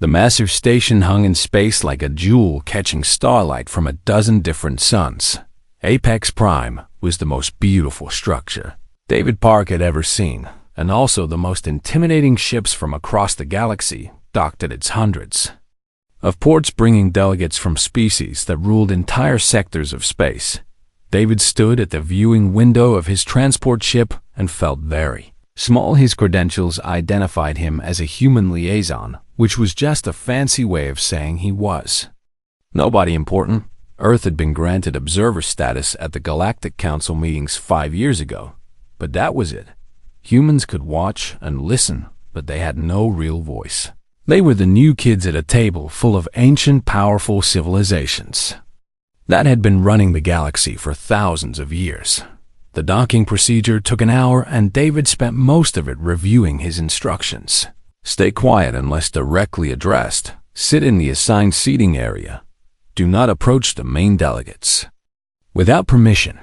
The massive station hung in space like a jewel catching starlight from a dozen different suns. Apex Prime was the most beautiful structure David Park had ever seen, and also the most intimidating ships from across the galaxy docked at its hundreds of ports bringing delegates from species that ruled entire sectors of space. David stood at the viewing window of his transport ship and felt very small. His credentials identified him as a human liaison, which was just a fancy way of saying he was nobody important. Earth had been granted observer status at the Galactic Council meetings 5 years ago, but that was it. Humans could watch and listen, but they had no real voice. They were the new kids at a table full of ancient, powerful civilizations that had been running the galaxy for thousands of years. The docking procedure took an hour, and David spent most of it reviewing his instructions. Stay quiet unless directly addressed. Sit in the assigned seating area. Do not approach the main delegates without permission.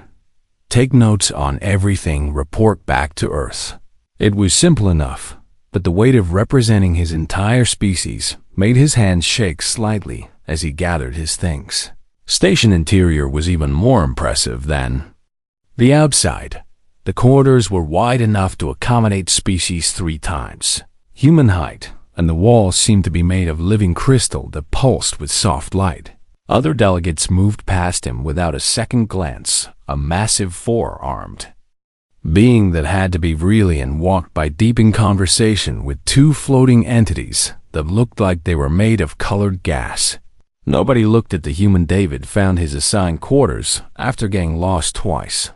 Take notes on everything. Report back to Earth. It was simple enough, but the weight of representing his entire species made his hands shake slightly as he gathered his things. Station interior was even more impressive than the outside. The corridors were wide enough to accommodate species 3 times human height, and the walls seemed to be made of living crystal that pulsed with soft light. Other delegates moved past him without a second glance. A massive 4-armed being that had to be Vrelian walked by deep in conversation with 2 floating entities that looked like they were made of colored gas. Nobody looked at the human. David found his assigned quarters after getting lost twice.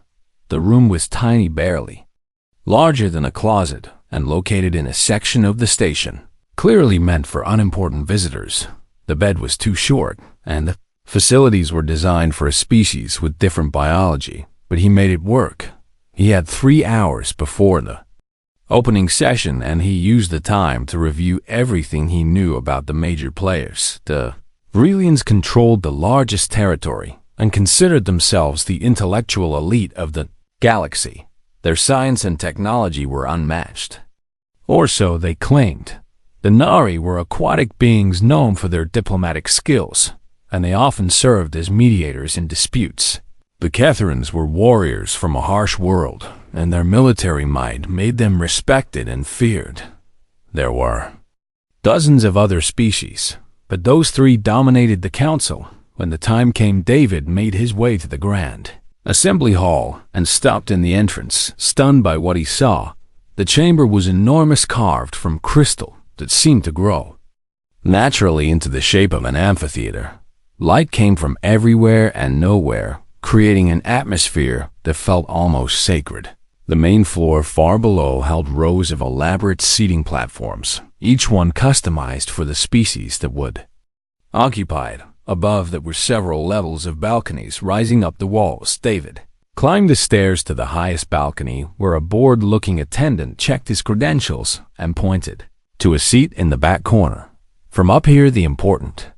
The room was tiny, barely larger than a closet, and located in a section of the station clearly meant for unimportant visitors. The bed was too short, and the facilities were designed for a species with different biology, but he made it work. He had 3 hours before the opening session, and he used the time to review everything he knew about the major players. The Vrelians controlled the largest territory and considered themselves the intellectual elite of the galaxy. Their science and technology were unmatched, or so they claimed. The Nari were aquatic beings known for their diplomatic skills, and they often served as mediators in disputes. The Ketherans were warriors from a harsh world, and their military might made them respected and feared. There were dozens of other species, but those 3 dominated the council. When the time came, David made his way to the Grand Assembly Hall and stopped in the entrance, stunned by what he saw. The chamber was enormous, carved from crystal that seemed to grow naturally into the shape of an amphitheater. Light came from everywhere and nowhere, creating an atmosphere that felt almost sacred. The main floor far below held rows of elaborate seating platforms, each one customized for the species that would occupy it. Above there were several levels of balconies rising up the walls. David climbed the stairs to the highest balcony, where a bored-looking attendant checked his credentials and pointed to a seat in the back corner. From up here, the important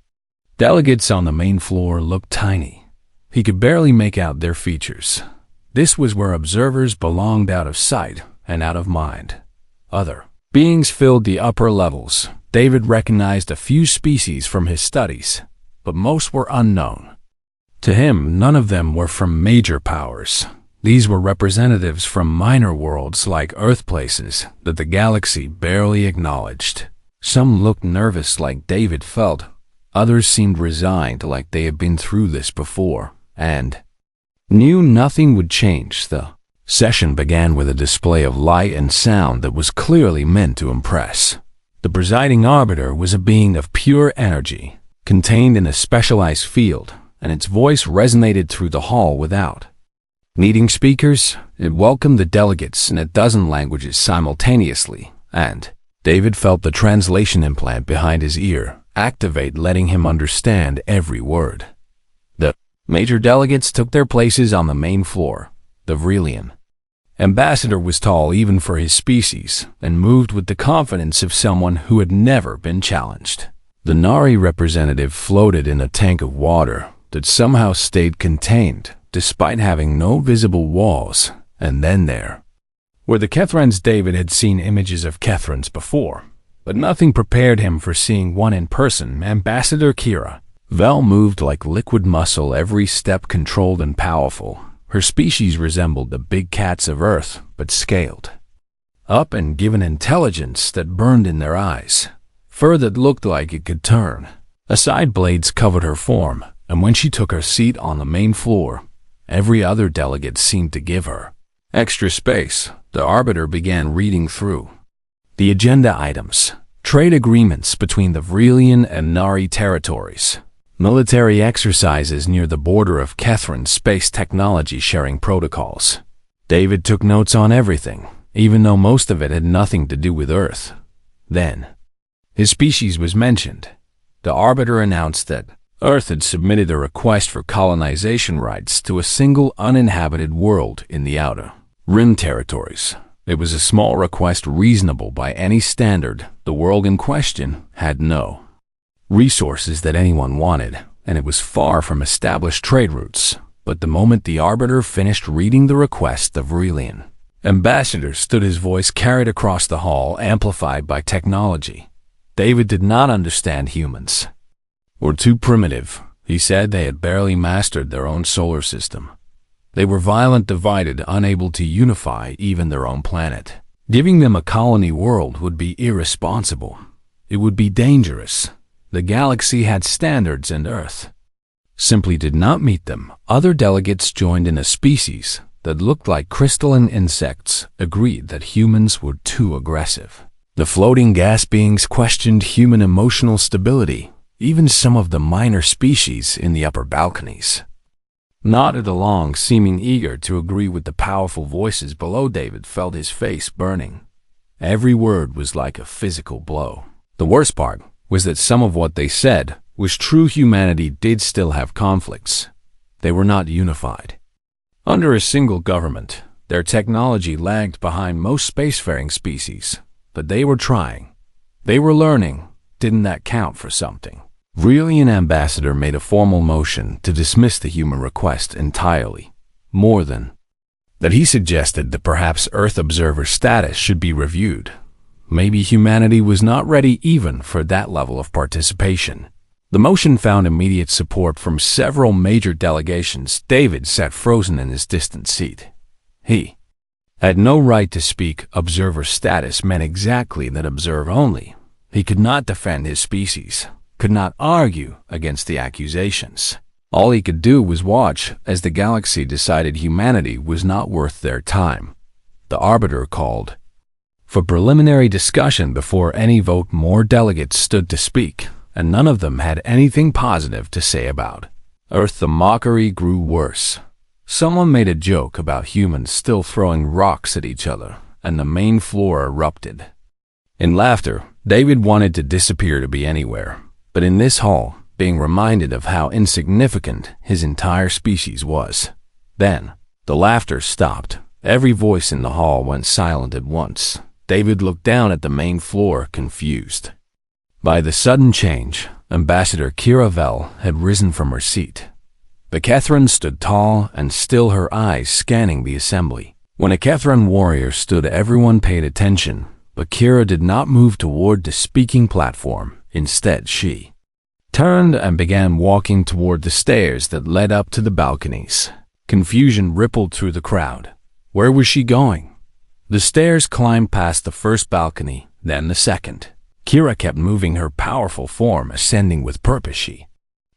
delegates on the main floor looked tiny. He could barely make out their features. This was where observers belonged, out of sight and out of mind. Other beings filled the upper levels. David recognized a few species from his studies, but most were unknown. To him, none of them were from major powers. These were representatives from minor worlds like Earth, places that the galaxy barely acknowledged. Some looked nervous, like David felt. Others seemed resigned, like they had been through this before and knew nothing would change. The session began with a display of light and sound that was clearly meant to impress. The presiding arbiter was a being of pure energy, contained in a specialized field, and its voice resonated through the hall without needing speakers. It welcomed the delegates in a dozen languages simultaneously, and David felt the translation implant behind his ear activate, letting him understand every word. The major delegates took their places on the main floor. The Vrelian ambassador was tall even for his species, and moved with the confidence of someone who had never been challenged. The Nari representative floated in a tank of water that somehow stayed contained, despite having no visible walls. And then there were the Kethrans. David had seen images of Kethrans before. but nothing prepared him for seeing one in person. Ambassador Kira Vel moved like liquid muscle, every step controlled and powerful. Her species resembled the big cats of Earth, but scaled up and given intelligence that burned in their eyes. Fur that looked like it could turn. Side blades covered her form, and when she took her seat on the main floor, every other delegate seemed to give her extra space. The Arbiter began reading through the agenda items. Trade agreements between the Vrelian and Nari territories. Military exercises near the border of Kethrin. Space technology sharing protocols. David took notes on everything, even though most of it had nothing to do with Earth. Then, his species was mentioned. The Arbiter announced that Earth had submitted a request for colonization rights to a single uninhabited world in the Outer Rim territories. It was a small request, reasonable by any standard. The world in question had no resources that anyone wanted, and it was far from established trade routes. But the moment the Arbiter finished reading the request, the Vrelian ambassador stood, his voice carried across the hall, amplified by technology. David did not understand humans. Were too primitive, he said. They had barely mastered their own solar system. They were violent, divided, unable to unify even their own planet. Giving them a colony world would be irresponsible. It would be dangerous. The galaxy had standards, and Earth simply did not meet them. Other delegates joined in. A species that looked like crystalline insects agreed that humans were too aggressive. The floating gas beings questioned human emotional stability. Even some of the minor species in the upper balconies nodded along, seeming eager to agree with the powerful voices below. David felt his face burning. Every word was like a physical blow. The worst part was that some of what they said was true. Humanity did still have conflicts. They were not unified under a single government. Their technology lagged behind most spacefaring species, but they were trying. They were learning. Didn't that count for something? Vrelian ambassador made a formal motion to dismiss the human request entirely. More than that, he suggested that perhaps Earth observer status should be reviewed. Maybe humanity was not ready even for that level of participation. The motion found immediate support from several major delegations. David sat frozen in his distant seat. He had no right to speak. Observer status meant exactly that, observe only. He could not defend his species, could not argue against the accusations. All he could do was watch as the galaxy decided humanity was not worth their time. The Arbiter called for preliminary discussion before any vote. More delegates stood to speak, and none of them had anything positive to say about Earth. The mockery grew worse. Someone made a joke about humans still throwing rocks at each other, and the main floor erupted in laughter. David wanted to disappear, to be anywhere, but in this hall, being reminded of how insignificant his entire species was. Then, the laughter stopped. Every voice in the hall went silent at once. David looked down at the main floor, confused by the sudden change. Ambassador Kira Vel had risen from her seat. The Kethran stood tall and still, her eyes scanning the assembly. When a Kethran warrior stood, everyone paid attention, but Kira did not move toward the speaking platform. Instead, she turned and began walking toward the stairs that led up to the balconies. Confusion rippled through the crowd. Where was she going? The stairs climbed past the first balcony, then the second. Kira kept moving, her powerful form ascending with purpose. She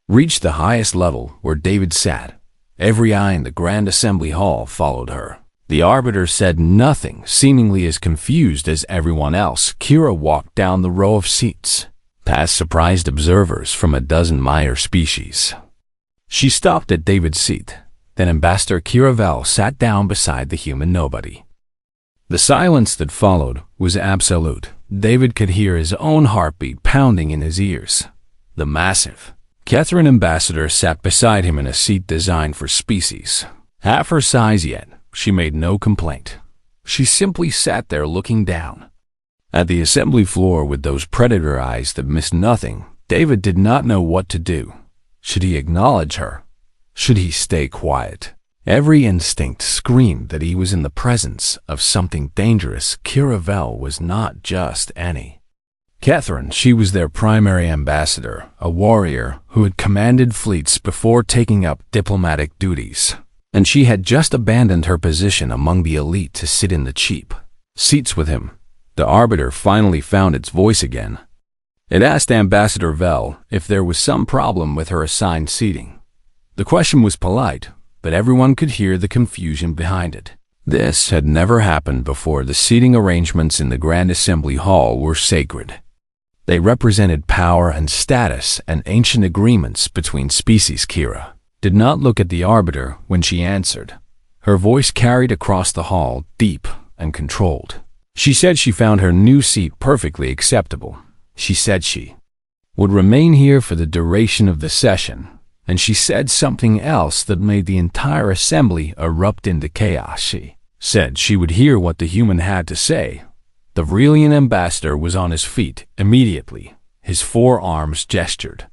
reached the highest level, where David sat. Every eye in the Grand Assembly Hall followed her. The Arbiter said nothing, seemingly as confused as everyone else. Kira walked down the row of seats, past surprised observers from a dozen minor species. She stopped at David's seat. Then Ambassador Kira Vel sat down beside the human nobody. The silence that followed was absolute. David could hear his own heartbeat pounding in his ears. The massive Kethran ambassador sat beside him in a seat designed for species half her size, yet she made no complaint. She simply sat there looking down at the assembly floor with those predator eyes that missed nothing. David did not know what to do. Should he acknowledge her? Should he stay quiet? Every instinct screamed that he was in the presence of something dangerous. Kira Vel was not just any Catherine, she was their primary ambassador, a warrior who had commanded fleets before taking up diplomatic duties. And she had just abandoned her position among the elite to sit in the cheap seats with him. The Arbiter finally found its voice again. It asked Ambassador Vel if there was some problem with her assigned seating. The question was polite, but everyone could hear the confusion behind it. This had never happened before. The seating arrangements in the Grand Assembly Hall were sacred. They represented power and status and ancient agreements between species. Kira did not look at the Arbiter when she answered. Her voice carried across the hall, deep and controlled. She said she found her new seat perfectly acceptable. She said she would remain here for the duration of the session, and she said something else that made the entire assembly erupt into chaos. She said she would hear what the human had to say. The Vrelian ambassador was on his feet immediately. His forearms gestured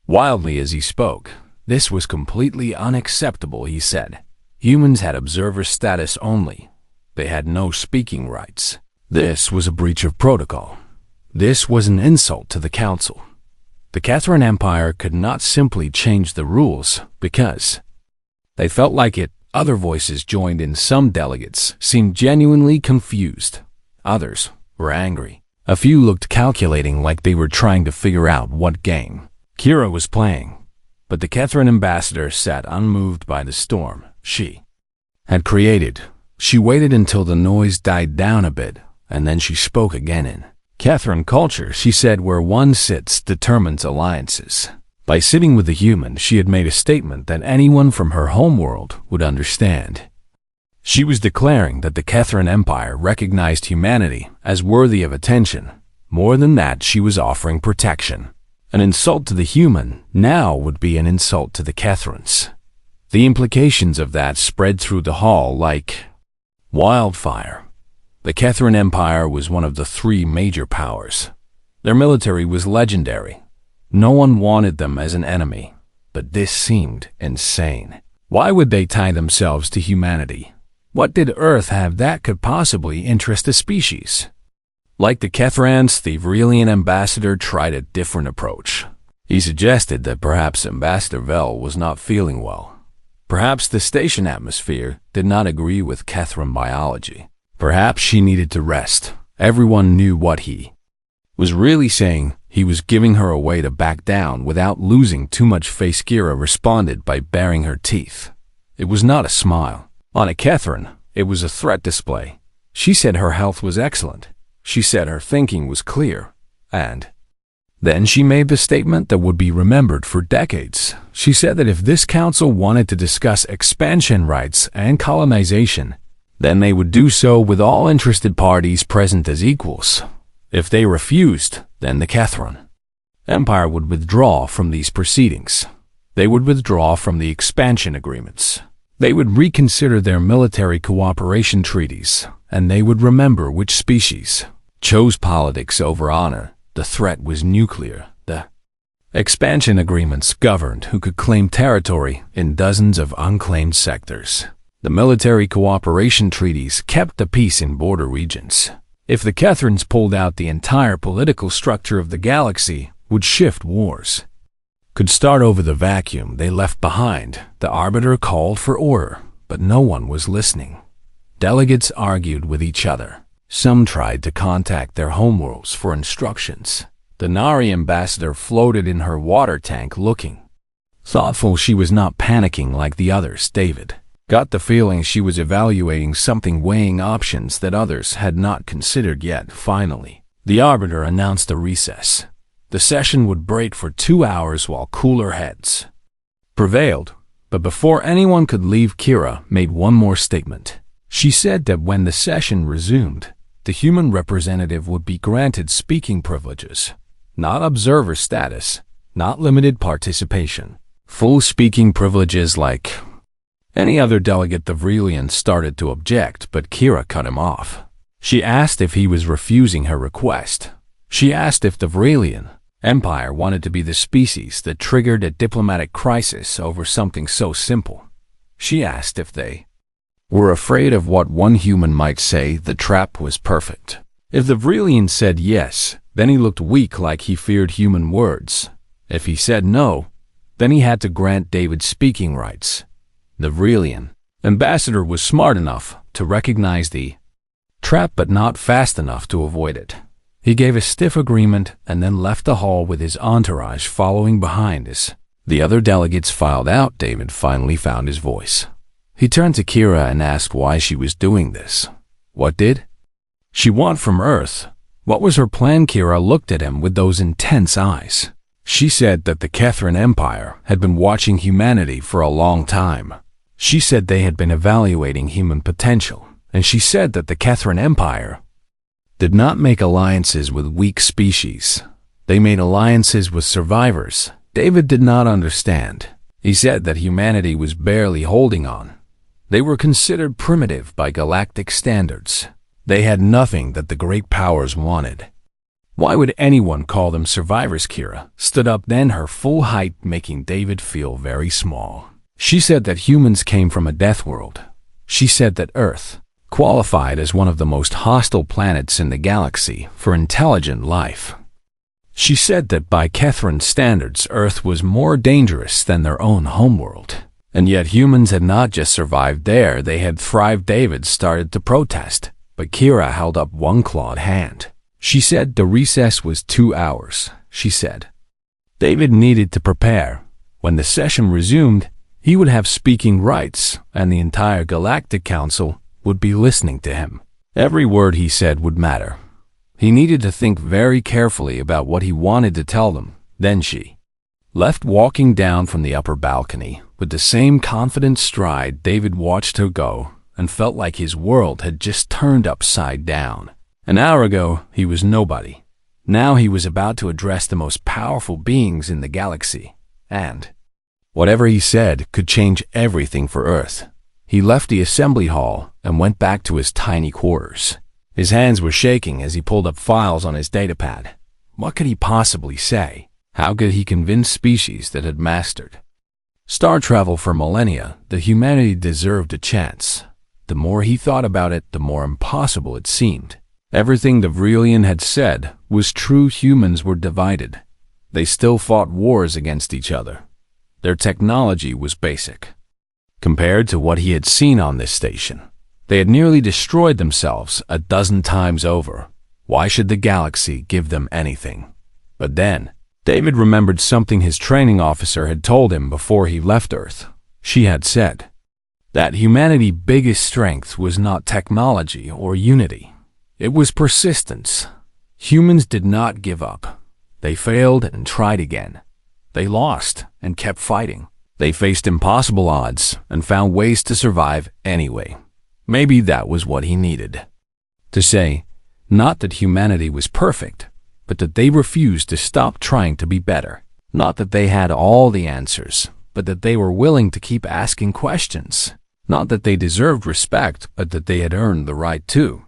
wildly as he spoke. This was completely unacceptable, he said. Humans had observer status only. They had no speaking rights. This was a breach of protocol. This was an insult to the Council. The Catherine Empire could not simply change the rules because they felt like it. Other voices joined in. Some delegates seemed genuinely confused. Others were angry. A few looked calculating, like they were trying to figure out what game Kira was playing. But the Catherine ambassador sat unmoved by the storm she had created. She waited until the noise died down a bit, and then she spoke again. In Catherine culture, she said, where one sits determines alliances. By sitting with the human, she had made a statement that anyone from her homeworld would understand. She was declaring that the Catherine Empire recognized humanity as worthy of attention. More than that, she was offering protection. An insult to the human now would be an insult to the Catherines. The implications of that spread through the hall like wildfire. The Catherine Empire was one of the three major powers. Their military was legendary. No one wanted them as an enemy, but this seemed insane. Why would they tie themselves to humanity? What did Earth have that could possibly interest a species? Like the Catherans, the Vrelian ambassador tried a different approach. He suggested that perhaps Ambassador Vel was not feeling well. Perhaps the station atmosphere did not agree with Catherine biology. Perhaps she needed to rest. Everyone knew what he was really saying. He was giving her a way to back down without losing too much face. Kira responded by baring her teeth. It was not a smile. On a Catherine, it was a threat display. She said her health was excellent. She said her thinking was clear. And then she made the statement that would be remembered for decades. She said that if this council wanted to discuss expansion rights and colonization, then they would do so with all interested parties present as equals. If they refused, then the Catherine Empire would withdraw from these proceedings. They would withdraw from the expansion agreements. They would reconsider their military cooperation treaties, and they would remember which species chose politics over honor. The threat was nuclear. The expansion agreements governed who could claim territory in dozens of unclaimed sectors. The military cooperation treaties kept the peace in border regions. If the Catherines pulled out, the entire political structure of the galaxy would shift. Wars could start over the vacuum they left behind. The Arbiter called for order, but no one was listening. Delegates argued with each other. Some tried to contact their homeworlds for instructions. The Nari ambassador floated in her water tank, looking thoughtful. She was not panicking like the others. David got the feeling she was evaluating something, weighing options that others had not considered yet. Finally, the Arbiter announced a recess. The session would break for 2 hours while cooler heads prevailed. But before anyone could leave, Kira made one more statement. She said that when the session resumed, the human representative would be granted speaking privileges, not observer status, not limited participation, full speaking privileges like any other delegate. The Vrelian started to object, but Kira cut him off. She asked if he was refusing her request. She asked if the Vrelian Empire wanted to be the species that triggered a diplomatic crisis over something so simple. She asked if they were afraid of what one human might say. The trap was perfect. If the Vrelian said yes, Then he looked weak, like he feared human words. If he said no, then he had to grant David speaking rights. The Vrelian ambassador was smart enough to recognize the trap, but not fast enough to avoid it. He gave a stiff agreement and then left the hall with his entourage following behind us. The other delegates filed out. David finally found his voice. He turned to Kira and asked why she was doing this. What did she want from Earth? What was her plan? Kira looked at him with those intense eyes. She said that the Catherine Empire had been watching humanity for a long time. She said they had been evaluating human potential, and she said that the Catherine Empire did not make alliances with weak species. They made alliances with survivors. David did not understand. He said that humanity was barely holding on. They were considered primitive by galactic standards. They had nothing that the great powers wanted. Why would anyone call them survivors? Kira stood up, then her full height making David feel very small. She said that humans came from a death world. She said that Earth qualified as one of the most hostile planets in the galaxy for intelligent life. She said that by Catherine standards, Earth was more dangerous than their own homeworld. And yet humans had not just survived there, they had thrived. David started to protest, but Kira held up one clawed hand. She said the recess was 2 hours. She said David needed to prepare. When the session resumed, he would have speaking rights, and the entire Galactic Council would be listening to him. Every word he said would matter. He needed to think very carefully about what he wanted to tell them. Then she left, walking down from the upper balcony. With the same confident stride, David watched her go and felt like his world had just turned upside down. An hour ago, he was nobody. Now he was about to address the most powerful beings in the galaxy, and whatever he said could change everything for Earth. He left the assembly hall and went back to his tiny quarters. His hands were shaking as he pulled up files on his datapad. What could he possibly say? How could he convince species that had mastered star travel for millennia that humanity deserved a chance? The more he thought about it, the more impossible it seemed. Everything the Vrelian had said was true. Humans were divided. They still fought wars against each other. Their technology was basic compared to what he had seen on this station. They had nearly destroyed themselves a dozen times over. Why should the galaxy give them anything? But then, David remembered something his training officer had told him before he left Earth. She had said that humanity's biggest strength was not technology or unity. It was persistence. Humans did not give up. They failed and tried again. They lost and kept fighting. They faced impossible odds and found ways to survive anyway. Maybe that was what he needed to say. Not that humanity was perfect, but that they refused to stop trying to be better. Not that they had all the answers, but that they were willing to keep asking questions. Not that they deserved respect, but that they had earned the right to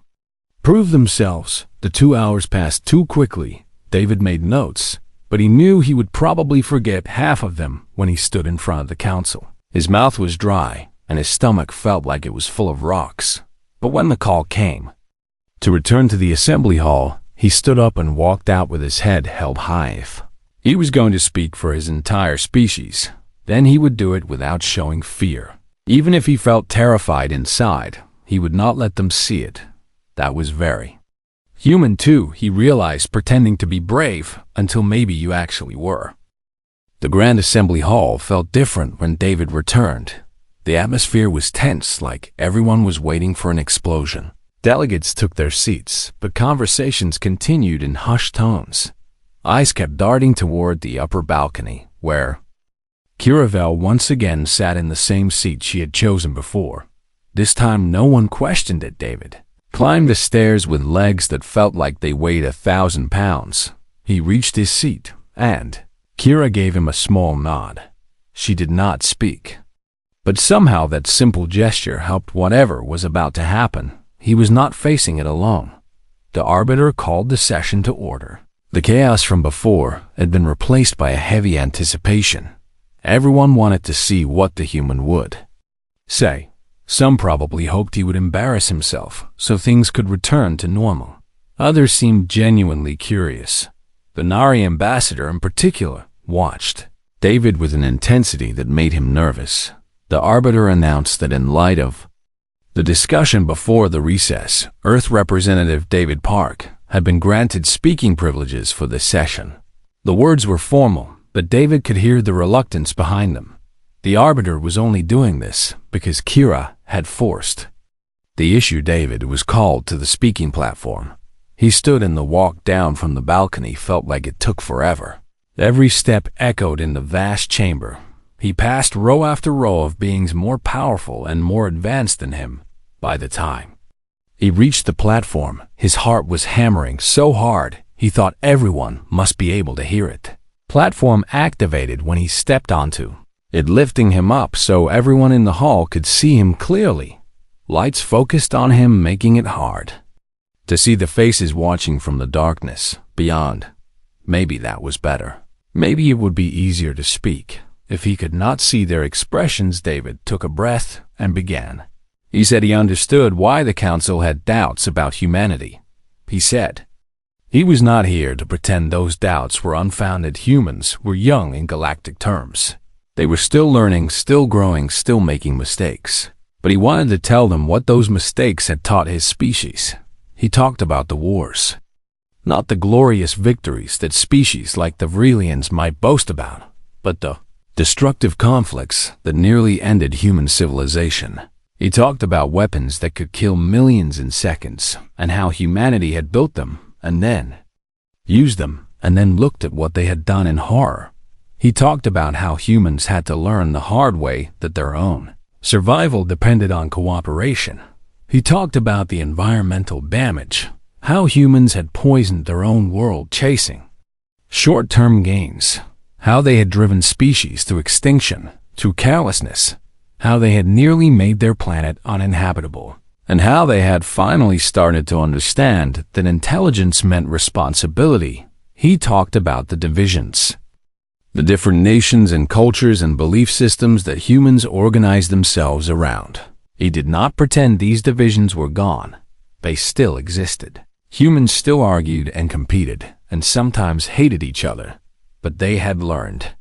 prove themselves. The 2 hours passed too quickly. David made notes, but he knew he would probably forget half of them when he stood in front of the council. His mouth was dry, and his stomach felt like it was full of rocks. But when the call came to return to the assembly hall, he stood up and walked out with his head held high. He was going to speak for his entire species. Then he would do it without showing fear. Even if he felt terrified inside, he would not let them see it. That was very human too, he realized, pretending to be brave until maybe you actually were. The Grand Assembly Hall felt different when David returned. The atmosphere was tense, like everyone was waiting for an explosion. Delegates took their seats, but conversations continued in hushed tones. Eyes kept darting toward the upper balcony, where Kiravel once again sat in the same seat she had chosen before. This time no one questioned it. David climbed the stairs with legs that felt like they weighed 1,000 pounds. He reached his seat, and Kira gave him a small nod. She did not speak. But somehow that simple gesture helped whatever was about to happen. He was not facing it alone. The Arbiter called the session to order. The chaos from before had been replaced by a heavy anticipation. Everyone wanted to see what the human would say. Some probably hoped he would embarrass himself so things could return to normal. Others seemed genuinely curious. The Nari ambassador in particular watched David with an intensity that made him nervous. The arbiter announced that in light of the discussion before the recess, Earth Representative David Park had been granted speaking privileges for this session. The words were formal, but David could hear the reluctance behind them. The arbiter was only doing this because Kira had forced the issue. David was called to the speaking platform. He stood, and the walk down from the balcony felt like it took forever. Every step echoed in the vast chamber. He passed row after row of beings more powerful and more advanced than him. By the time he reached the platform, his heart was hammering so hard he thought everyone must be able to hear it. Platform activated when he stepped onto it, lifting him up so everyone in the hall could see him clearly. Lights focused on him, making it hard to see the faces watching from the darkness beyond. Maybe that was better. Maybe it would be easier to speak if he could not see their expressions. David took a breath and began. He said he understood why the council had doubts about humanity. He said he was not here to pretend those doubts were unfounded. Humans were young in galactic terms. They were still learning, still growing, still making mistakes. But he wanted to tell them what those mistakes had taught his species. He talked about the wars, not the glorious victories that species like the Vrelians might boast about, but the destructive conflicts that nearly ended human civilization. He talked about weapons that could kill millions in seconds, and how humanity had built them, and then used them, and then looked at what they had done in horror. He talked about how humans had to learn the hard way that their own survival depended on cooperation. He talked about the environmental damage, how humans had poisoned their own world chasing short-term gains, how they had driven species to extinction through carelessness, how they had nearly made their planet uninhabitable, and how they had finally started to understand that intelligence meant responsibility. He talked about the divisions, the different nations and cultures and belief systems that humans organized themselves around. He did not pretend these divisions were gone. They still existed. Humans still argued and competed, and sometimes hated each other. But they had learned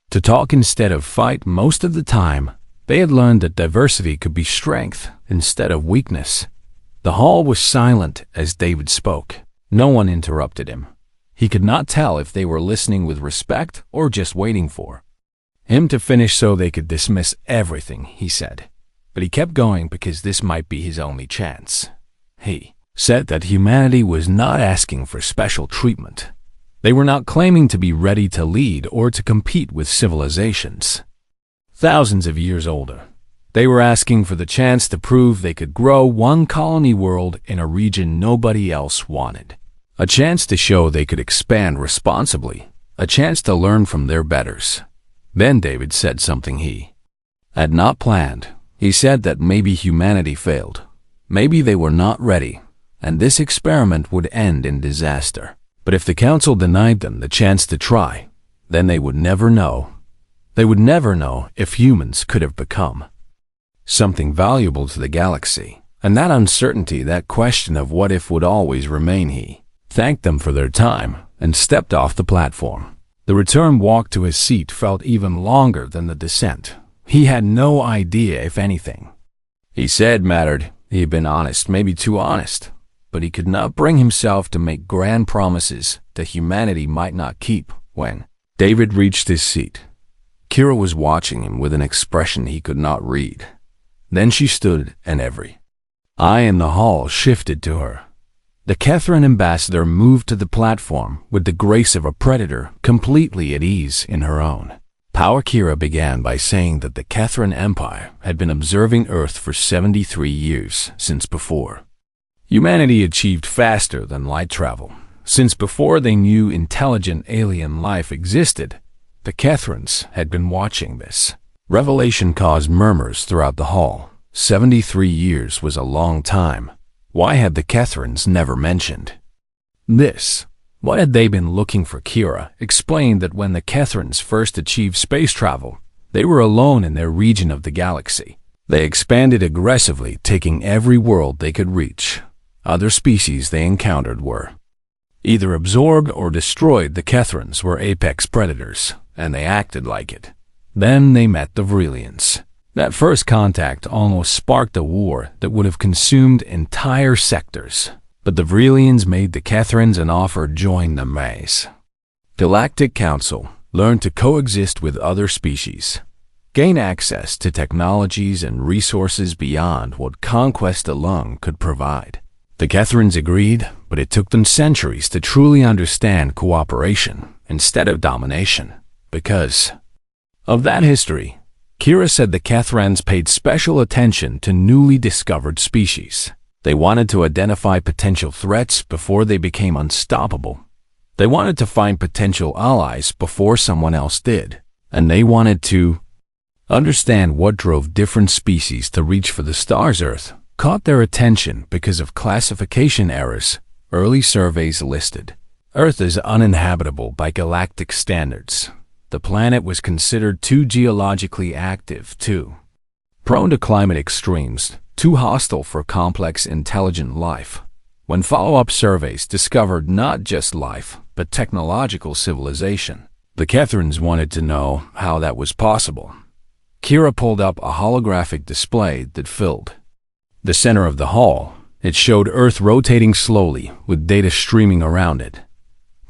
to talk instead of fight. Most of the time, they had learned that diversity could be strength instead of weakness. The hall was silent as David spoke. No one interrupted him. He could not tell if they were listening with respect or just waiting for him to finish so they could dismiss everything he said. But he kept going because this might be his only chance. He said that humanity was not asking for special treatment. They were not claiming to be ready to lead or to compete with civilizations thousands of years older. They were asking for the chance to prove they could grow one colony world in a region nobody else wanted. A chance to show they could expand responsibly. A chance to learn from their betters. Then David said something he had not planned. He said that maybe humanity failed. Maybe they were not ready, and this experiment would end in disaster. But if the council denied them the chance to try, then they would never know. They would never know if humans could have become something valuable to the galaxy. And that uncertainty, that question of what if, would always remain. He thanked them for their time and stepped off the platform. The return walk to his seat felt even longer than the descent. He had no idea if anything he said mattered. He had been honest, maybe too honest, but he could not bring himself to make grand promises that humanity might not keep. When David reached his seat, Kira was watching him with an expression he could not read. Then she stood, and every eye in the hall shifted to her. The Kethran ambassador moved to the platform with the grace of a predator, completely at ease in her own power. Kira began by saying that the Kethran Empire had been observing Earth for 73 years since before humanity achieved faster than light travel. Since before they knew intelligent alien life existed, the Kethrans had been watching this. Revelation caused murmurs throughout the hall. 73 years was a long time. Why had the Kethrans never mentioned this? What had they been looking for? Kira explained that when the Kethrans first achieved space travel, they were alone in their region of the galaxy. They expanded aggressively, taking every world they could reach. Other species they encountered were either absorbed or destroyed. The Kethrans were apex predators, and they acted like it. Then they met the Vrelians. That first contact almost sparked a war that would have consumed entire sectors. But the Vrelians made the Kethrans an offer to join the maze. Galactic Council learned to coexist with other species, gain access to technologies and resources beyond what conquest alone could provide. The Kethrans agreed, but it took them centuries to truly understand cooperation instead of domination. Because of that history, Kira said the Kethrans paid special attention to newly discovered species. They wanted to identify potential threats before they became unstoppable. They wanted to find potential allies before someone else did. And they wanted to understand what drove different species to reach for the stars. Earth caught their attention because of classification errors. Early surveys listed Earth as uninhabitable by galactic standards. The planet was considered too geologically active, too prone to climate extremes, too hostile for complex intelligent life. When follow-up surveys discovered not just life, but technological civilization, the Kethrans wanted to know how that was possible. Kira pulled up a holographic display that filled the center of the hall. It showed Earth rotating slowly, with data streaming around it.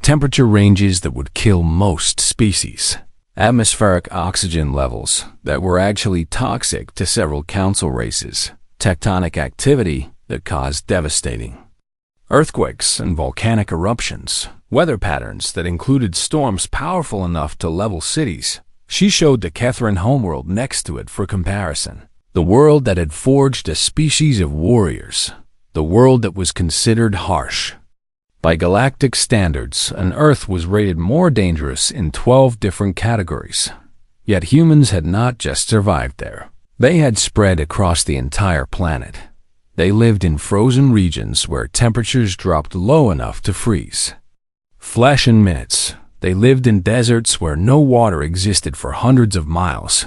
Temperature ranges that would kill most species. Atmospheric oxygen levels that were actually toxic to several council races. Tectonic activity that caused devastating earthquakes and volcanic eruptions. Weather patterns that included storms powerful enough to level cities. She showed the Kethran homeworld next to it for comparison. The world that had forged a species of warriors. The world that was considered harsh. By galactic standards, an Earth was rated more dangerous in 12 different categories. Yet humans had not just survived there. They had spread across the entire planet. They lived in frozen regions where temperatures dropped low enough to freeze flesh in minutes. They lived in deserts where no water existed for hundreds of miles.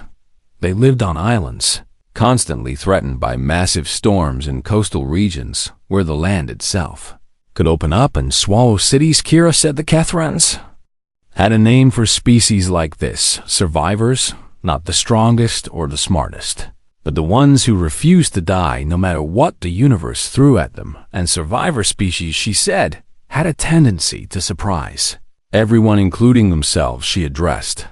They lived on islands, constantly threatened by massive storms in coastal regions where the land itself could open up and swallow cities. Kira said the Kethrans had a name for species like this: survivors, not the strongest or the smartest, but the ones who refused to die no matter what the universe threw at them. And survivor species, she said, had a tendency to surprise everyone, including themselves. She addressed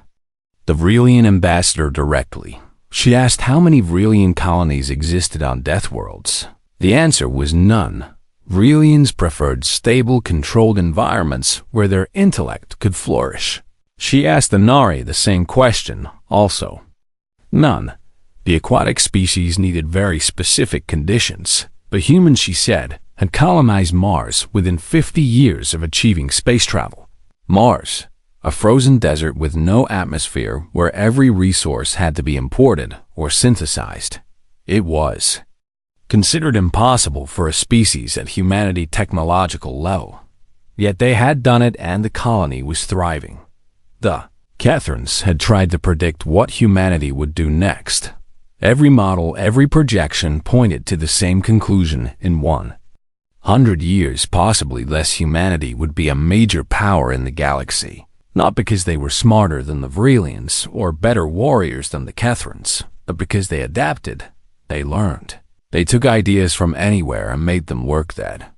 the Vrelian ambassador directly. She asked how many Vrelian colonies existed on Death Worlds. The answer was none. Vrelians preferred stable, controlled environments where their intellect could flourish. She asked the Nari the same question, also. None. The aquatic species needed very specific conditions, but humans, she said, had colonized Mars within 50 years of achieving space travel. Mars, a frozen desert with no atmosphere where every resource had to be imported or synthesized. It was considered impossible for a species at humanity technological level. Yet they had done it, and the colony was thriving. The Kethrans had tried to predict what humanity would do next. Every model, every projection pointed to the same conclusion: in 100 years, possibly less, humanity would be a major power in the galaxy. Not because they were smarter than the Vrelians or better warriors than the Kethrans, but because they adapted, they learned. They took ideas from anywhere and made them work. That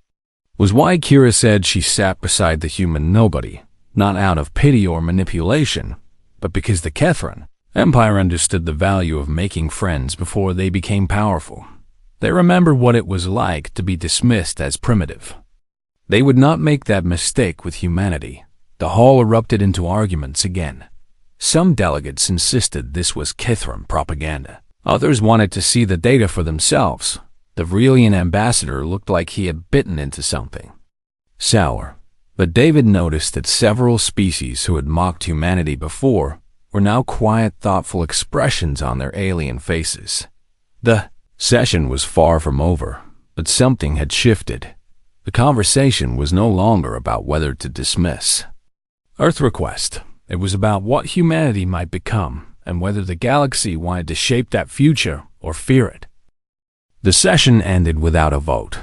was why Kira said she sat beside the human nobody, not out of pity or manipulation, but because the Kethran Empire understood the value of making friends before they became powerful. They remembered what it was like to be dismissed as primitive. They would not make that mistake with humanity. The hall erupted into arguments again. Some delegates insisted this was Kethran propaganda. Others wanted to see the data for themselves. The Vrelian ambassador looked like he had bitten into something sour. But David noticed that several species who had mocked humanity before were now quiet, thoughtful expressions on their alien faces. The session was far from over, but something had shifted. The conversation was no longer about whether to dismiss Earth request. It was about what humanity might become, and whether the galaxy wanted to shape that future or fear it. The session ended without a vote.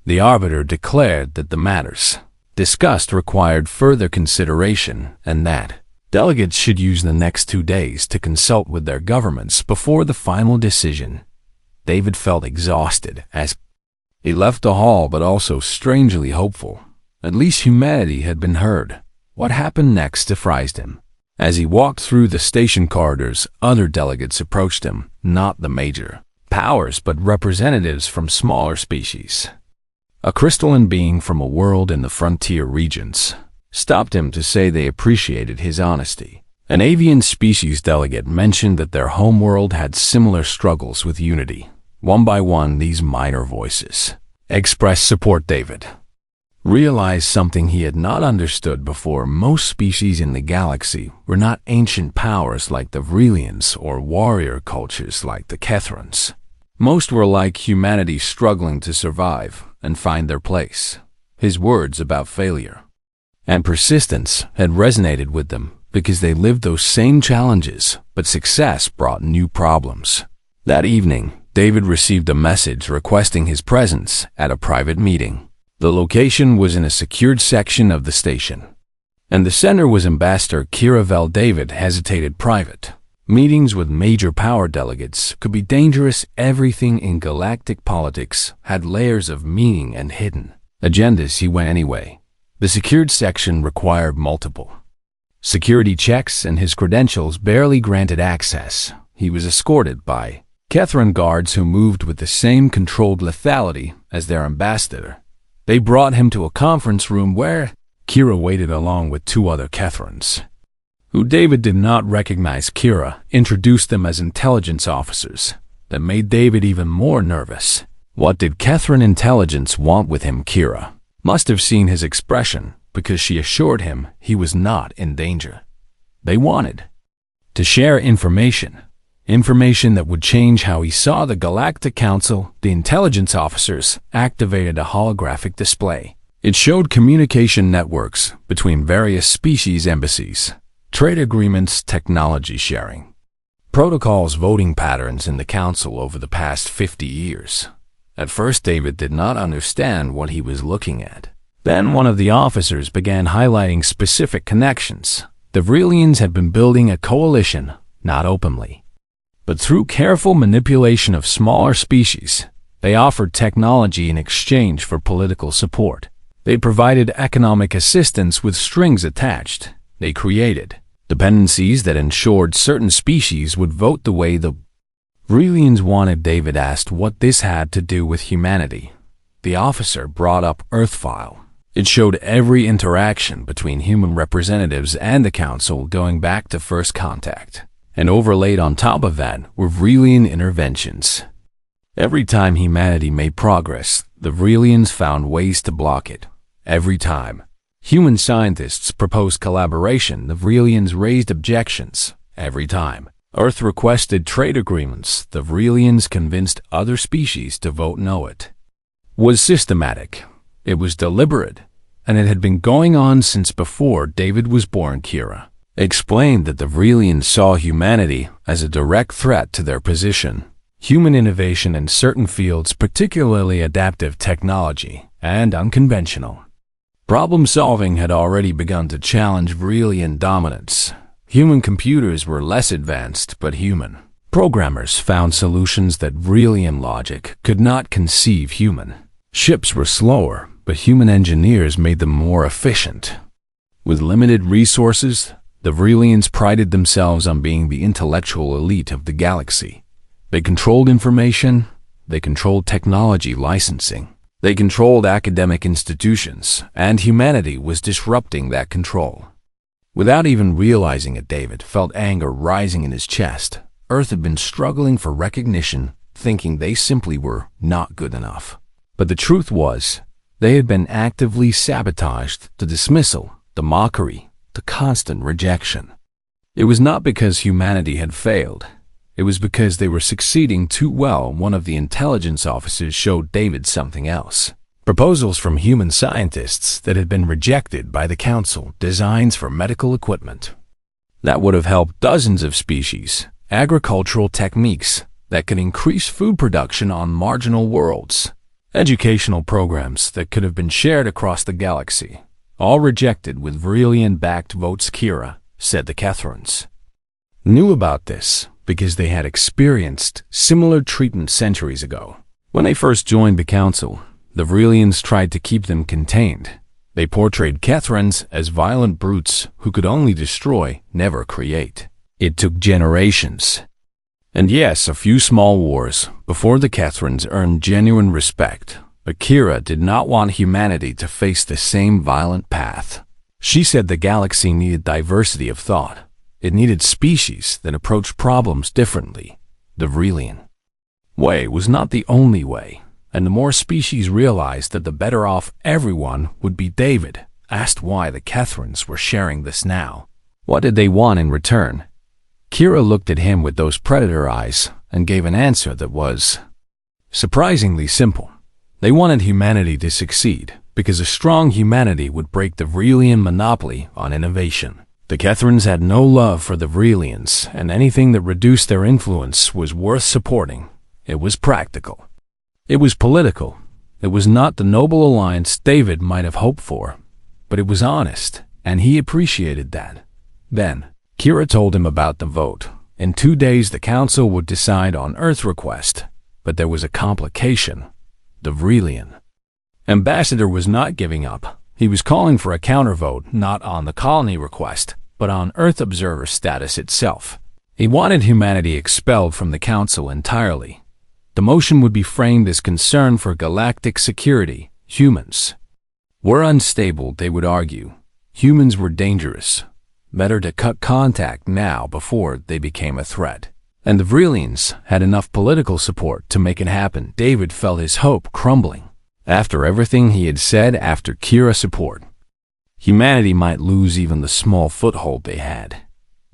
The arbiter declared that the matters discussed required further consideration and that delegates should use the next 2 days to consult with their governments before the final decision. David felt exhausted as he left the hall, but also strangely hopeful. At least humanity had been heard. What happened next surprised him. As he walked through the station corridors, other delegates approached him, not the major powers, but representatives from smaller species. A crystalline being from a world in the frontier regions stopped him to say they appreciated his honesty. An avian species delegate mentioned that their homeworld had similar struggles with unity. One by one, these minor voices expressed support. David realized something he had not understood before. Most species in the galaxy were not ancient powers like the Vrelians or warrior cultures like the Kethrons. Most were like humanity, struggling to survive and find their place. His words about failure and persistence had resonated with them because they lived those same challenges, but success brought new problems. That evening, David received a message requesting his presence at a private meeting. The location was in a secured section of the station, and the center was Ambassador Kira Vel. David hesitated. Private meetings with major power delegates could be dangerous. Everything in galactic politics had layers of meaning and hidden agendas. He went anyway. The secured section required multiple security checks, and his credentials barely granted access. He was escorted by Kethran guards who moved with the same controlled lethality as their ambassador. They brought him to a conference room where Kira waited along with 2 other Kethrans, who David did not recognize. Kira introduced them as intelligence officers. That made David even more nervous. What did Kethran intelligence want with him? Kira must have seen his expression, because she assured him he was not in danger. They wanted to share information that would change how he saw the Galactic Council. The intelligence officers activated a holographic display. It showed communication networks between various species, embassies, trade agreements, technology sharing, protocols, voting patterns in the Council over the past 50 years. At first, David did not understand what he was looking at. Then one of the officers began highlighting specific connections. The Vrelians had been building a coalition, not openly, but through careful manipulation of smaller species. They offered technology in exchange for political support. They provided economic assistance with strings attached. They created dependencies that ensured certain species would vote the way the Vrelians wanted. David asked what this had to do with humanity. The officer brought up Earth File. It showed every interaction between human representatives and the Council going back to first contact. And overlaid on top of that were Vrelian interventions. Every time humanity made progress, the Vrelians found ways to block it. Every time human scientists proposed collaboration, the Vrelians raised objections. Every time Earth requested trade agreements, the Vrelians convinced other species to vote no. It was systematic. It was deliberate, and it had been going on since before David was born. Kira explained that the Vrelians saw humanity as a direct threat to their position. Human innovation in certain fields, particularly adaptive technology and unconventional problem-solving, had already begun to challenge Vrelian dominance. Human computers were less advanced, but human programmers found solutions that Vrelian logic could not conceive. Human ships were slower, but human engineers made them more efficient. With limited resources, the Vrelians prided themselves on being the intellectual elite of the galaxy. They controlled information, they controlled technology licensing, they controlled academic institutions, and humanity was disrupting that control. Without even realizing it, David felt anger rising in his chest. Earth had been struggling for recognition, thinking they simply were not good enough. But the truth was, they had been actively sabotaged. The dismissal, the mockery, the constant rejection. It was not because humanity had failed. It was because they were succeeding too well. One of the intelligence officers showed David something else. Proposals from human scientists that had been rejected by the Council, designs for medical equipment that would have helped dozens of species, agricultural techniques that could increase food production on marginal worlds, Educational programs that could have been shared across the galaxy, all rejected with Varillian-backed votes. Kira said the Catherans knew about this because they had experienced similar treatment centuries ago. When they first joined the Council, the Varillians tried to keep them contained. They portrayed Catherans as violent brutes who could only destroy, never create. It took generations. And yes, a few small wars before the Catherans earned genuine respect, but Kira did not want humanity to face the same violent path. She said the galaxy needed diversity of thought. It needed species that approached problems differently. The Varillian way was not the only way, and the more species realized that the better off everyone would be. David asked why the Catherans were sharing this now. What did they want in return? Kira looked at him with those predator eyes and gave an answer that was surprisingly simple. They wanted humanity to succeed because a strong humanity would break the Varillian monopoly on innovation. The Catherans had no love for the Varillians, and anything that reduced their influence was worth supporting. It was practical. It was political. It was not the noble alliance David might have hoped for, but it was honest, and he appreciated that. Then, Kira told him about the vote. In 2 days the Council would decide on Earth's request, but there was a complication. The Varillian ambassador was not giving up. He was calling for a countervote not on the colony request, but on Earth observer status itself. He wanted humanity expelled from the Council entirely. The motion would be framed as concern for galactic security. Humans were unstable, they would argue. Humans were dangerous. Better to cut contact now before they became a threat. And the Varillians had enough political support to make it happen. David felt his hope crumbling. After everything he had said, after Kira's support, humanity might lose even the small foothold they had.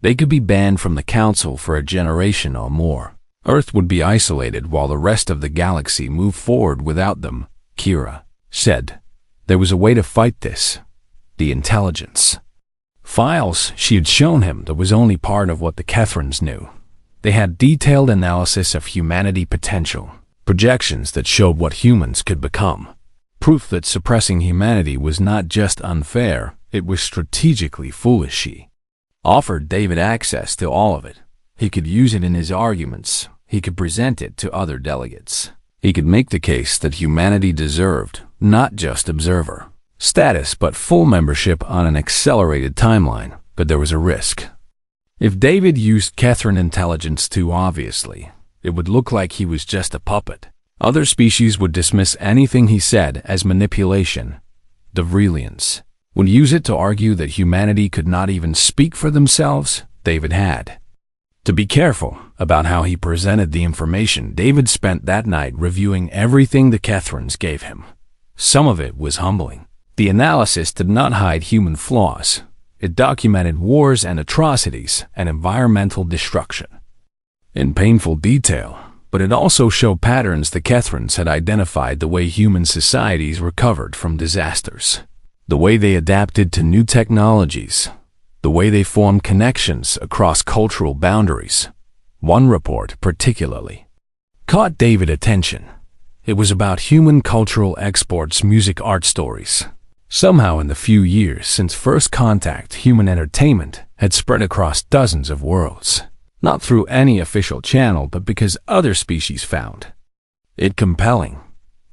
They could be banned from the Council for a generation or more. Earth would be isolated while the rest of the galaxy moved forward without them. Kira said there was a way to fight this. The intelligence files she had shown him that was only part of what the Catherans knew. They had detailed analysis of humanity potential, projections that showed what humans could become, proof that suppressing humanity was not just unfair, it was strategically foolish. She offered David access to all of it. He could use it in his arguments. He could present it to other delegates. He could make the case that humanity deserved not just observer status, but full membership on an accelerated timeline. But there was a risk. If David used Catherine intelligence too obviously, it would look like he was just a puppet. Other species would dismiss anything he said as manipulation. The Varillians would use it to argue that humanity could not even speak for themselves. David had to be careful about how he presented the information. David spent that night reviewing everything the Catherans gave him. Some of it was humbling. The analysis did not hide human flaws. It documented wars and atrocities and environmental destruction in painful detail, but it also showed patterns the Catherans had identified, the way human societies recovered from disasters, the way they adapted to new technologies, the way they formed connections across cultural boundaries. One report particularly caught David's attention. It was about human cultural exports, music, art stories. Somehow in the few years since first contact, human entertainment had spread across dozens of worlds, not through any official channel, but because other species found it compelling.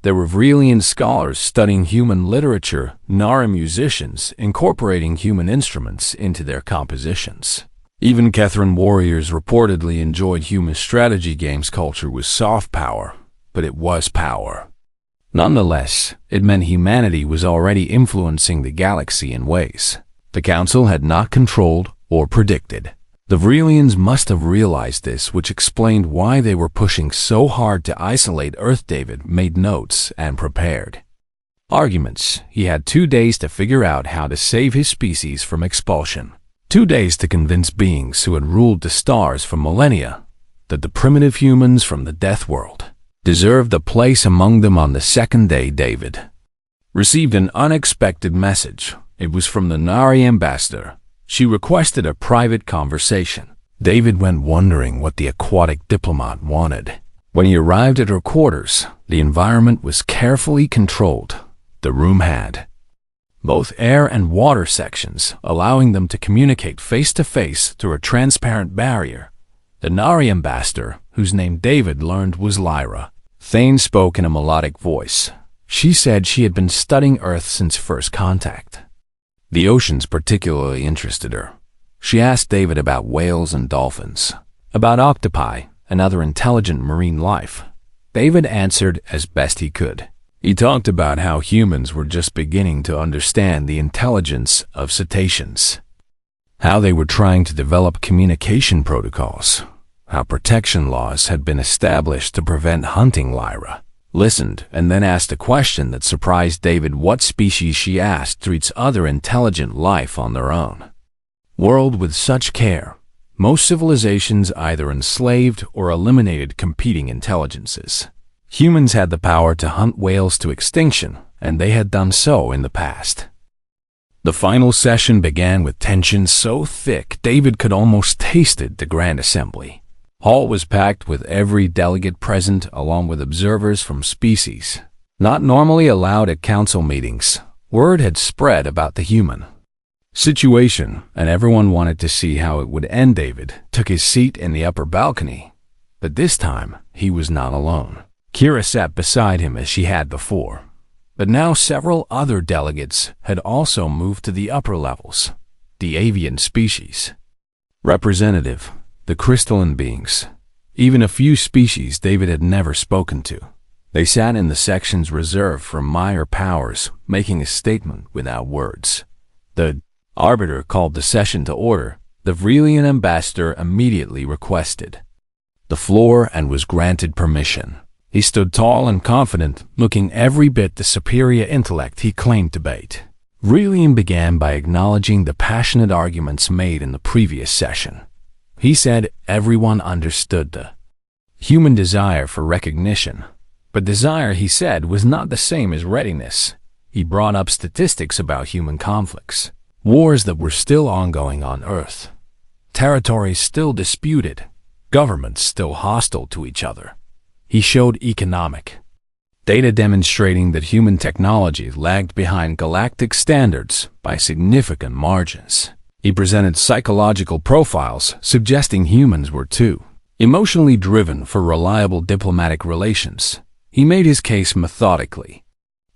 There were Varillian scholars studying human literature, Nara musicians incorporating human instruments into their compositions. Even Catherine warriors reportedly enjoyed human strategy games. Culture was soft power, but it was power. Nonetheless, it meant humanity was already influencing the galaxy in ways the Council had not controlled or predicted. The Varillians must have realized this, which explained why they were pushing so hard to isolate Earth. David made notes and prepared arguments. He had 2 days to figure out how to save his species from expulsion. 2 days to convince beings who had ruled the stars for millennia that the primitive humans from the Death World deserved a place among them. On the second day, David received an unexpected message. It was from the Nari ambassador. She requested a private conversation. David went wondering what the aquatic diplomat wanted. When he arrived at her quarters, the environment was carefully controlled. The room had both air and water sections, allowing them to communicate face-to-face through a transparent barrier. The Nari ambassador, whose name David learned was Lyra, Thane spoke in a melodic voice. She said she had been studying Earth since first contact. The oceans particularly interested her. She asked David about whales and dolphins, about octopi and other intelligent marine life. David answered as best he could. He talked about how humans were just beginning to understand the intelligence of cetaceans, how they were trying to develop communication protocols, how protection laws had been established to prevent hunting. Lyra listened and then asked a question that surprised David. What species, she asked, treats other intelligent life on their own world with such care? Most civilizations either enslaved or eliminated competing intelligences. Humans had the power to hunt whales to extinction, and they had done so in the past. The final session began with tension so thick David could almost taste it. The Grand Assembly Hall was packed with every delegate present, along with observers from species not normally allowed at council meetings. Word had spread about the human situation, and everyone wanted to see how it would end. David took his seat in the upper balcony, but this time he was not alone. Kira sat beside him as she had before, but now several other delegates had also moved to the upper levels. The avian species representative, the crystalline beings, even a few species David had never spoken to. They sat in the sections reserved for minor powers, making a statement without words. The arbiter called the session to order. The Vrelian ambassador immediately requested the floor and was granted permission. He stood tall and confident, looking every bit the superior intellect he claimed to bait. Vrelian began by acknowledging the passionate arguments made in the previous session. He said everyone understood the human desire for recognition, but desire, he said, was not the same as readiness. He brought up statistics about human conflicts, wars that were still ongoing on Earth, territories still disputed, governments still hostile to each other. He showed economic data demonstrating that human technology lagged behind galactic standards by significant margins. He presented psychological profiles suggesting humans were too emotionally driven for reliable diplomatic relations. He made his case methodically,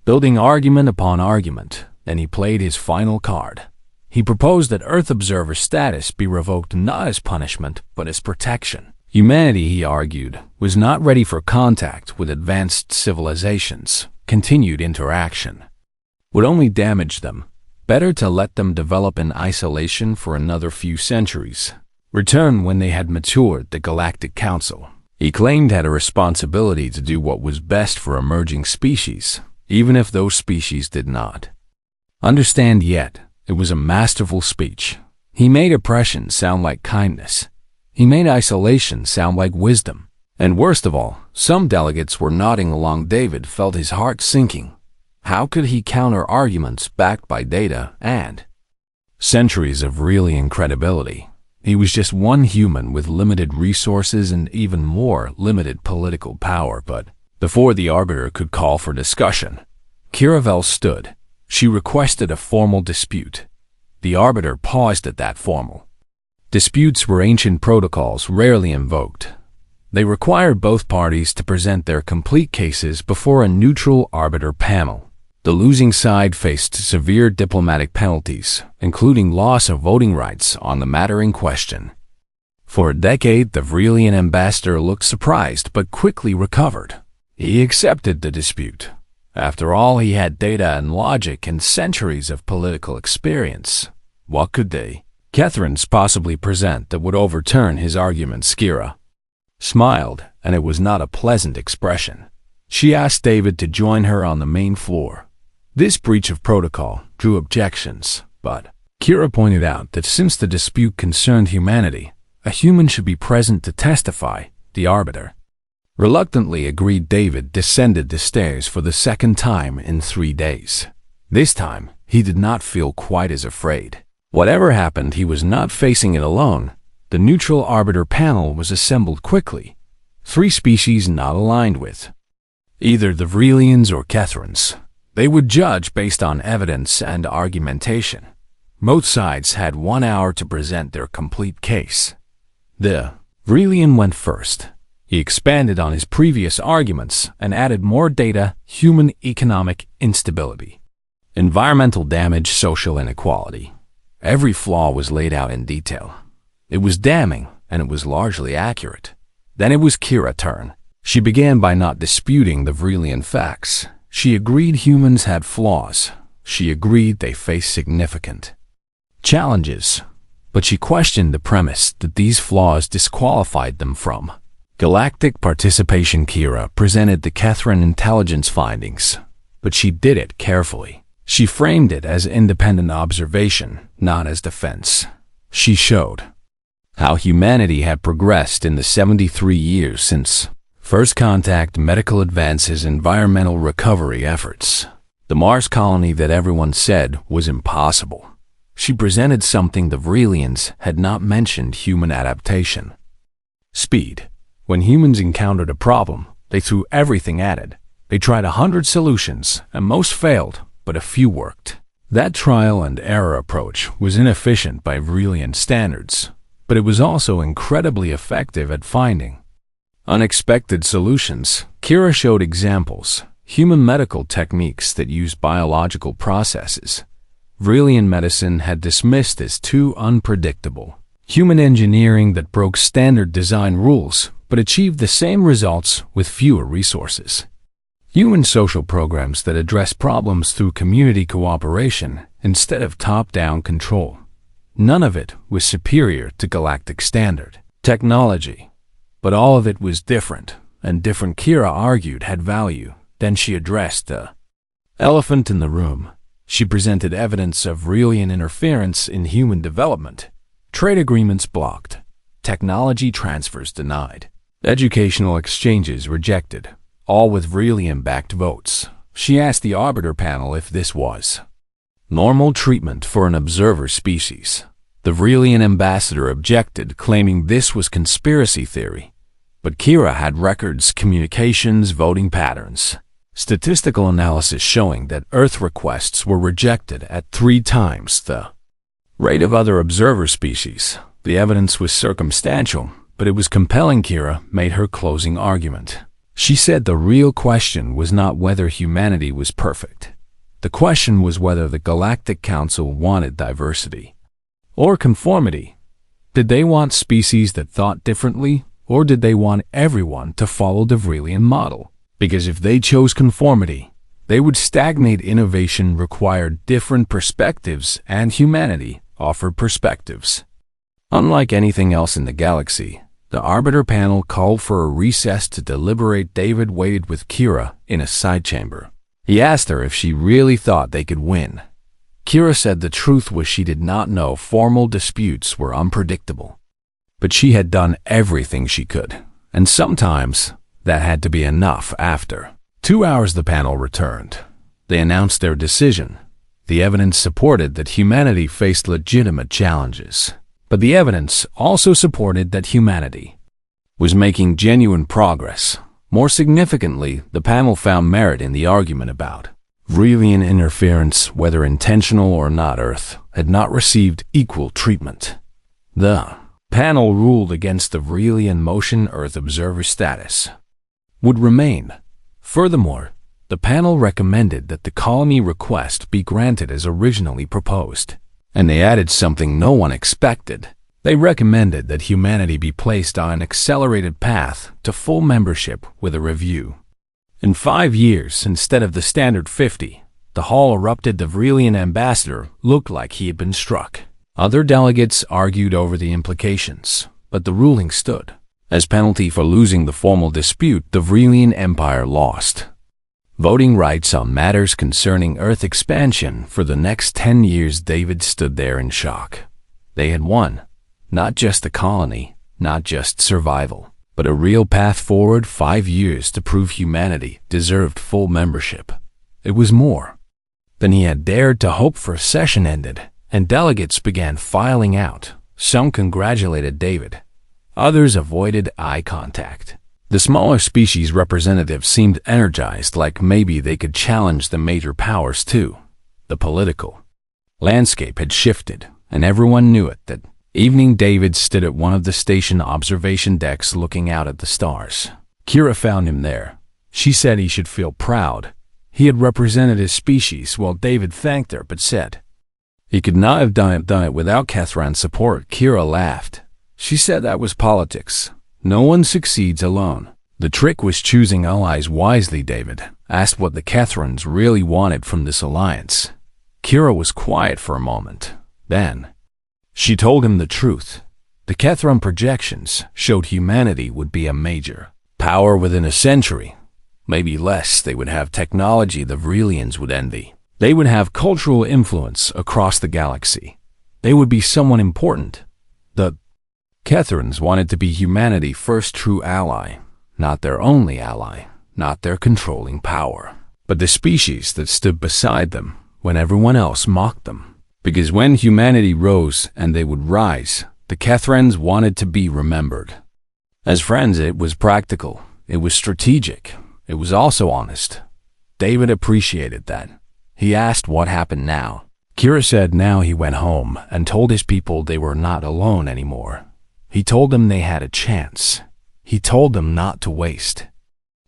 building argument upon argument, and he played his final card. He proposed that Earth observer status be revoked not as punishment but as protection. Humanity, he argued, was not ready for contact with advanced civilizations. Continued interaction would only damage them. Better to let them develop in isolation for another few centuries. Return when they had matured. The Galactic Council, he claimed, had a responsibility to do what was best for emerging species, even if those species did not understand yet. It was a masterful speech. He made oppression sound like kindness. He made isolation sound like wisdom. And worst of all, some delegates were nodding along. David felt his heart sinking. How could he counter arguments backed by data and centuries of really incredibility? He was just one human with limited resources and even more limited political power. But before the arbiter could call for discussion, Kiravel stood. She requested a formal dispute. The arbiter paused at that. Formal disputes were ancient protocols rarely invoked. They required both parties to present their complete cases before a neutral arbiter panel. The losing side faced severe diplomatic penalties, including loss of voting rights on the matter in question. For a decade, the Vrelian ambassador looked surprised but quickly recovered. He accepted the dispute. After all, he had data and logic and centuries of political experience. What could they, Kethrins, possibly present that would overturn his arguments? Kira smiled, and it was not a pleasant expression. She asked David to join her on the main floor. This breach of protocol drew objections, but Kira pointed out that since the dispute concerned humanity, a human should be present to testify. The arbiter reluctantly agreed. David descended the stairs for the second time in 3 days. This time, he did not feel quite as afraid. Whatever happened, he was not facing it alone. The neutral arbiter panel was assembled quickly. three species not aligned with either the Vrelians or Kethrans. They would judge based on evidence and argumentation. Both sides had 1 hour to present their complete case. The Vrelian went first. He expanded on his previous arguments and added more data: human economic instability, environmental damage, social inequality. Every flaw was laid out in detail. It was damning, and it was largely accurate. Then it was Kira's turn. She began by not disputing the Vrelian facts. She agreed humans had flaws. She agreed they faced significant challenges. But she questioned the premise that these flaws disqualified them from galactic participation. Kira presented the Kethran intelligence findings, but she did it carefully. She framed it as independent observation, not as defense. She showed how humanity had progressed in the 73 years since first contact, medical advances, environmental recovery efforts. The Mars colony that everyone said was impossible. She presented something the Vrelians had not mentioned: human adaptation. Speed. When humans encountered a problem, they threw everything at it. They tried 100 solutions, and most failed, but a few worked. That trial and error approach was inefficient by Vrelian standards, but it was also incredibly effective at finding unexpected solutions. Kira showed examples: human medical techniques that use biological processes Vrelian medicine had dismissed as too unpredictable, human engineering that broke standard design rules but achieved the same results with fewer resources, human social programs that address problems through community cooperation instead of top-down control. None of it was superior to galactic standard technology, but all of it was different, and different, Kira argued, had value. Then she addressed the elephant in the room. She presented evidence of Vrelian interference in human development. Trade agreements blocked, technology transfers denied, educational exchanges rejected, all with Vrelian-backed votes. She asked the Arbiter panel if this was normal treatment for an observer species. The Vrelian ambassador objected, claiming this was conspiracy theory. But Kira had records, communications, voting patterns, statistical analysis showing that Earth requests were rejected at 3 times the rate of other observer species. The evidence was circumstantial, but it was compelling. Kira made her closing argument. She said the real question was not whether humanity was perfect. The question was whether the Galactic Council wanted diversity or conformity. Did they want species that thought differently, or did they want everyone to follow the Vrelian model? Because if they chose conformity, they would stagnate. Innovation required different perspectives, and humanity offered perspectives unlike anything else in the galaxy. The Arbiter panel called for a recess to deliberate. David waited with Kira in a side chamber. He asked her if she really thought they could win. Kira said the truth was she did not know. Formal disputes were unpredictable, but she had done everything she could, and sometimes that had to be enough. After 2 hours, the panel returned. They announced their decision. The evidence supported that humanity faced legitimate challenges, but the evidence also supported that humanity was making genuine progress. More significantly, the panel found merit in the argument about Vrelian interference. Whether intentional or not, Earth had not received equal treatment. The panel ruled against the Vrelian motion. Earth observer status would remain. Furthermore, the panel recommended that the colony request be granted as originally proposed. And they added something no one expected. They recommended that humanity be placed on an accelerated path to full membership with a review in 5 years instead of the standard 50. The hall erupted. The Vrelian ambassador looked like he had been struck. Other delegates argued over the implications, but the ruling stood. As penalty for losing the formal dispute, the Vrelian Empire lost voting rights on matters concerning Earth expansion for the next 10 years. David stood there in shock. They had won. Not just the colony, not just survival, but a real path forward. 5 years to prove humanity deserved full membership. It was more than he had dared to hope for. Session ended, and delegates began filing out. Some congratulated David. Others avoided eye contact. The smaller species representatives seemed energized, like maybe they could challenge the major powers too. The political landscape had shifted, and everyone knew it. That evening, David stood at one of the station observation decks looking out at the stars. Kira found him there. She said he should feel proud. He had represented his species. Well, David thanked her, but said he could not have done it without Catherine's support. Kira laughed. She said that was politics. No one succeeds alone. The trick was choosing allies wisely. David asked what the Catherines really wanted from this alliance. Kira was quiet for a moment. Then she told him the truth. The Catherine projections showed humanity would be a major power within a century. Maybe less. They would have technology the Vrelians would envy. They would have cultural influence across the galaxy. They would be someone important. The Catherines wanted to be humanity's first true ally, not their only ally, not their controlling power, but the species that stood beside them when everyone else mocked them. Because when humanity rose, and they would rise, the Catherines wanted to be remembered. As friends, it was practical, it was strategic, it was also honest. David appreciated that. He asked what happened now. Kira said now he went home and told his people they were not alone anymore. He told them they had a chance. He told them not to waste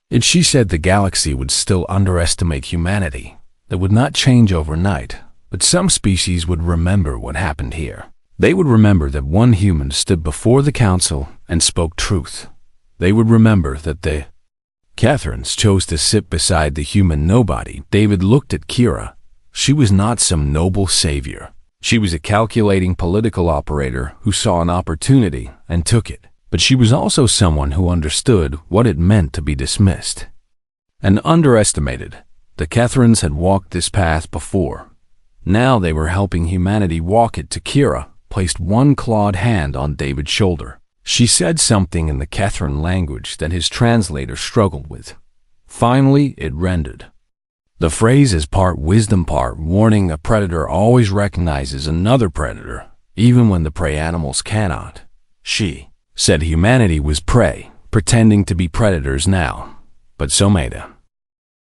it. She said the galaxy would still underestimate humanity. That would not change overnight, but some species would remember what happened here. They would remember that one human stood before the council and spoke truth. They would remember that the Catherines chose to sit beside the human nobody. David looked at Kira. She was not some noble savior. She was a calculating political operator who saw an opportunity and took it. But she was also someone who understood what it meant to be dismissed and underestimated. The Catherines had walked this path before. Now they were helping humanity walk it. To Kira placed one clawed hand on David's shoulder. She said something in the Catherine language that his translator struggled with. Finally, it rendered. The phrase is part wisdom, part warning. A predator always recognizes another predator, even when the prey animals cannot. She said humanity was prey, pretending to be predators now. But so made